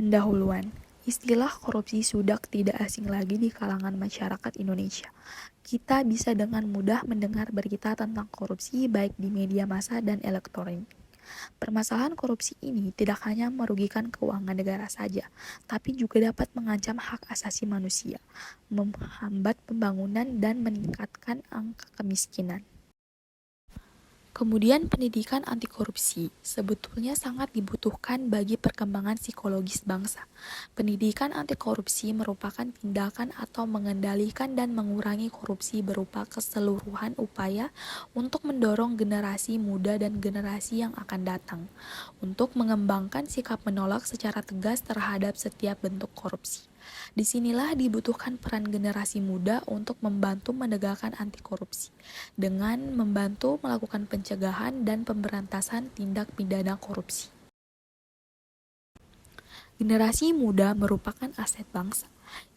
Pendahuluan, istilah korupsi sudah tidak asing lagi di kalangan masyarakat Indonesia. Kita bisa dengan mudah mendengar berita tentang korupsi baik di media massa dan elektronik. Permasalahan korupsi ini tidak hanya merugikan keuangan negara saja, tapi juga dapat mengancam hak asasi manusia, menghambat pembangunan dan meningkatkan angka kemiskinan. Kemudian pendidikan anti korupsi sebetulnya sangat dibutuhkan bagi perkembangan psikologis bangsa. Pendidikan anti korupsi merupakan tindakan atau mengendalikan dan mengurangi korupsi berupa keseluruhan upaya untuk mendorong generasi muda dan generasi yang akan datang untuk mengembangkan sikap menolak secara tegas terhadap setiap bentuk korupsi. Disinilah dibutuhkan peran generasi muda untuk membantu menegakkan anti korupsi dengan membantu melakukan pencegahan dan pemberantasan tindak pidana korupsi. Generasi muda merupakan aset bangsa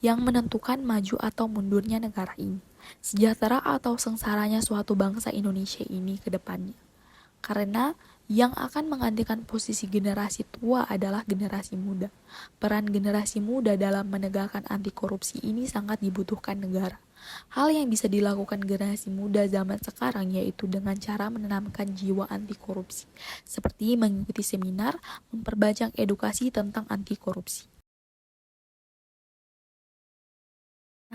yang menentukan maju atau mundurnya negara ini, sejahtera atau sengsaranya suatu bangsa Indonesia ini ke depannya. Karena yang akan menggantikan posisi generasi tua adalah generasi muda. Peran generasi muda dalam menegakkan anti korupsi ini sangat dibutuhkan negara. Hal yang bisa dilakukan generasi muda zaman sekarang yaitu dengan cara menanamkan jiwa anti korupsi, seperti mengikuti seminar, memperbanyak edukasi tentang anti korupsi.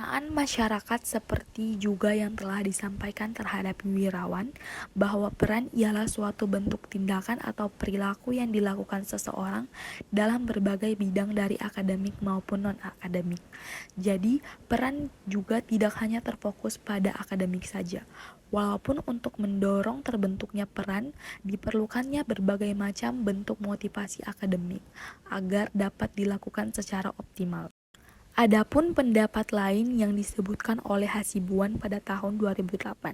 Penggunaan masyarakat seperti juga yang telah disampaikan terhadap Wirawan, bahwa peran ialah suatu bentuk tindakan atau perilaku yang dilakukan seseorang dalam berbagai bidang dari akademik maupun non-akademik. Jadi, peran juga tidak hanya terfokus pada akademik saja. Walaupun untuk mendorong terbentuknya peran, diperlukannya berbagai macam bentuk motivasi akademik agar dapat dilakukan secara optimal. Adapun pendapat lain yang disebutkan oleh Hasibuan pada tahun 2008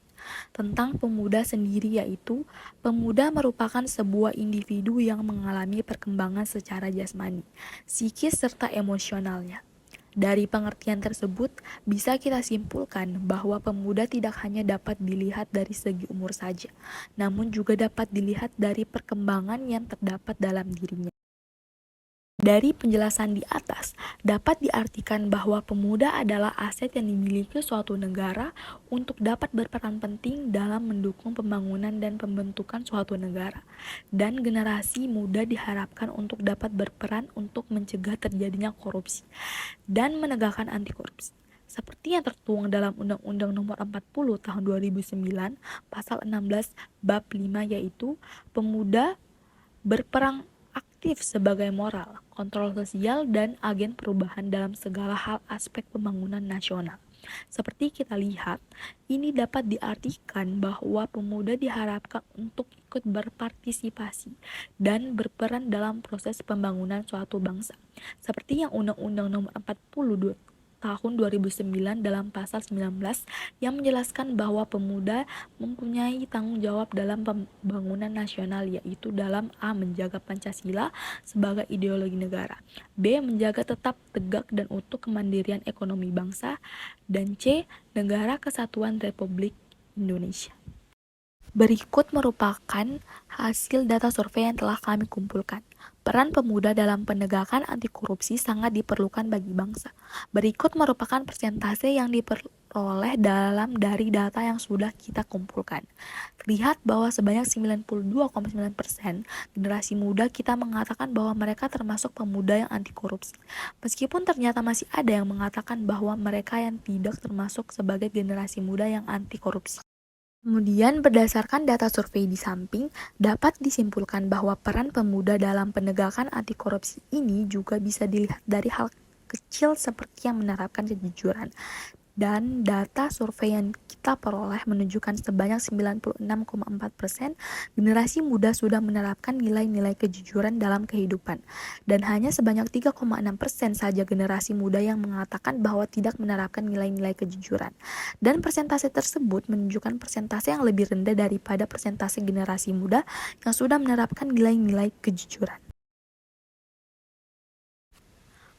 tentang pemuda sendiri yaitu, pemuda merupakan sebuah individu yang mengalami perkembangan secara jasmani, psikis serta emosionalnya. Dari pengertian tersebut, bisa kita simpulkan bahwa pemuda tidak hanya dapat dilihat dari segi umur saja, namun juga dapat dilihat dari perkembangan yang terdapat dalam dirinya. Dari penjelasan di atas, dapat diartikan bahwa pemuda adalah aset yang dimiliki suatu negara untuk dapat berperan penting dalam mendukung pembangunan dan pembentukan suatu negara. Dan generasi muda diharapkan untuk dapat berperan untuk mencegah terjadinya korupsi dan menegakkan anti korupsi. Seperti yang tertuang dalam Undang-Undang Nomor 40 Tahun 2009, Pasal 16 Bab 5 yaitu, pemuda berperan aktif sebagai moral, kontrol sosial, dan agen perubahan dalam segala hal aspek pembangunan nasional. Seperti kita lihat, ini dapat diartikan bahwa pemuda diharapkan untuk ikut berpartisipasi dan berperan dalam proses pembangunan suatu bangsa. Seperti yang Undang-Undang Nomor 42 Tahun 2009 dalam pasal 19 yang menjelaskan bahwa pemuda mempunyai tanggung jawab dalam pembangunan nasional yaitu dalam A. menjaga Pancasila sebagai ideologi negara, B. menjaga tetap tegak dan utuh kemandirian ekonomi bangsa, dan C. Negara Kesatuan Republik Indonesia. Berikut merupakan hasil data survei yang telah kami kumpulkan. Peran pemuda dalam penegakan anti korupsi sangat diperlukan bagi bangsa. Berikut merupakan persentase yang diperoleh dari data yang sudah kita kumpulkan. Terlihat bahwa sebanyak 92,9% generasi muda kita mengatakan bahwa mereka termasuk pemuda yang anti korupsi. Meskipun ternyata masih ada yang mengatakan bahwa mereka yang tidak termasuk sebagai generasi muda yang anti korupsi. Kemudian berdasarkan data survei di samping, dapat disimpulkan bahwa peran pemuda dalam penegakan anti korupsi ini juga bisa dilihat dari hal kecil seperti yang menerapkan kejujuran. Dan data survei yang kita peroleh menunjukkan sebanyak 96,4% generasi muda sudah menerapkan nilai-nilai kejujuran dalam kehidupan. Dan hanya sebanyak 3,6% saja generasi muda yang mengatakan bahwa tidak menerapkan nilai-nilai kejujuran. Dan persentase tersebut menunjukkan persentase yang lebih rendah daripada persentase generasi muda yang sudah menerapkan nilai-nilai kejujuran.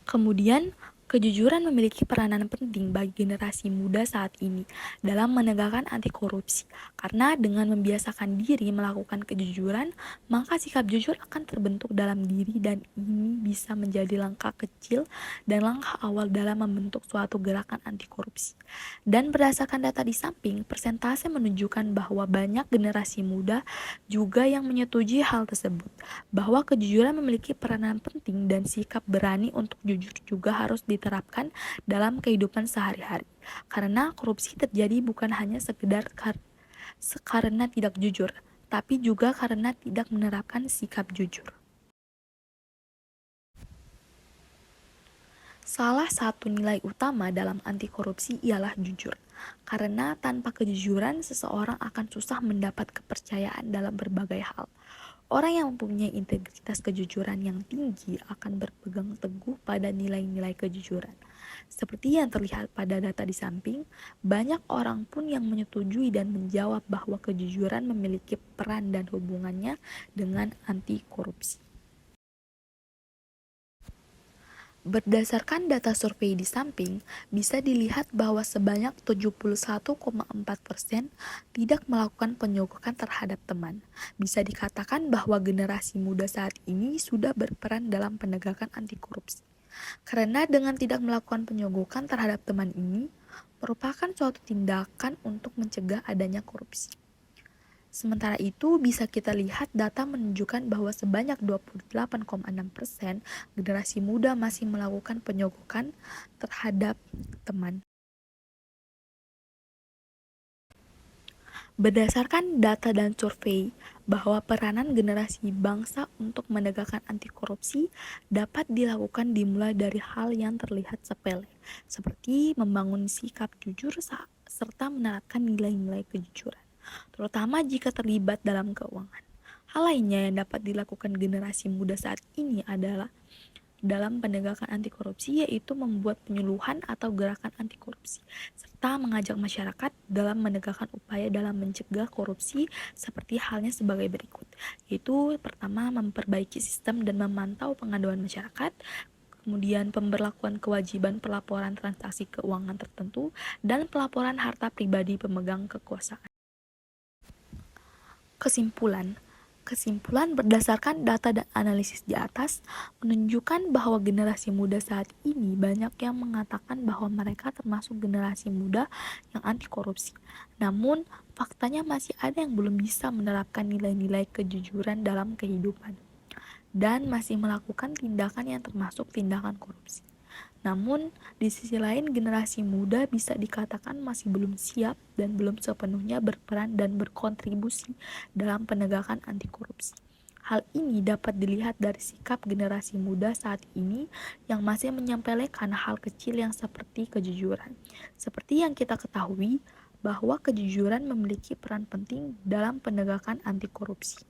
Kemudian, Kejujuran memiliki peranan penting bagi generasi muda saat ini dalam menegakkan anti korupsi, karena dengan membiasakan diri melakukan kejujuran, maka sikap jujur akan terbentuk dalam diri dan ini bisa menjadi langkah kecil dan langkah awal dalam membentuk suatu gerakan anti korupsi. Dan berdasarkan data di samping, persentase menunjukkan bahwa banyak generasi muda juga yang menyetujui hal tersebut, bahwa kejujuran memiliki peranan penting dan sikap berani untuk jujur juga harus diterapkan dalam kehidupan sehari-hari. Karena korupsi terjadi bukan hanya sekedar karena tidak jujur, tapi juga karena tidak menerapkan sikap jujur. Salah satu nilai utama dalam anti korupsi ialah jujur. Karena tanpa kejujuran, seseorang akan susah mendapat kepercayaan dalam berbagai hal. Orang yang mempunyai integritas kejujuran yang tinggi akan berpegang teguh pada nilai-nilai kejujuran. Seperti yang terlihat pada data di samping, banyak orang pun yang menyetujui dan menjawab bahwa kejujuran memiliki peran dan hubungannya dengan anti korupsi. Berdasarkan data survei di samping, bisa dilihat bahwa sebanyak 71,4% tidak melakukan penyogokan terhadap teman. Bisa dikatakan bahwa generasi muda saat ini sudah berperan dalam penegakan anti korupsi. Karena dengan tidak melakukan penyogokan terhadap teman ini, merupakan suatu tindakan untuk mencegah adanya korupsi. Sementara itu, bisa kita lihat data menunjukkan bahwa sebanyak 28,6% generasi muda masih melakukan penyogokan terhadap teman. Berdasarkan data dan survei, bahwa peranan generasi bangsa untuk menegakkan anti korupsi dapat dilakukan dimulai dari hal yang terlihat sepele, seperti membangun sikap jujur serta menerapkan nilai-nilai kejujuran, terutama jika terlibat dalam keuangan. Hal lainnya yang dapat dilakukan generasi muda saat ini adalah dalam penegakan anti korupsi, yaitu membuat penyuluhan atau gerakan anti korupsi, serta mengajak masyarakat dalam menegakkan upaya dalam mencegah korupsi seperti halnya sebagai berikut, yaitu pertama memperbaiki sistem dan memantau pengaduan masyarakat, kemudian pemberlakuan kewajiban pelaporan transaksi keuangan tertentu, dan pelaporan harta pribadi pemegang kekuasaan. Kesimpulan berdasarkan data dan analisis di atas menunjukkan bahwa generasi muda saat ini banyak yang mengatakan bahwa mereka termasuk generasi muda yang anti korupsi. Namun, faktanya masih ada yang belum bisa menerapkan nilai-nilai kejujuran dalam kehidupan dan masih melakukan tindakan yang termasuk tindakan korupsi. Namun, di sisi lain generasi muda bisa dikatakan masih belum siap dan belum sepenuhnya berperan dan berkontribusi dalam penegakan anti korupsi. Hal ini dapat dilihat dari sikap generasi muda saat ini yang masih menyepelekan hal kecil yang seperti kejujuran. Seperti yang kita ketahui, bahwa kejujuran memiliki peran penting dalam penegakan anti korupsi.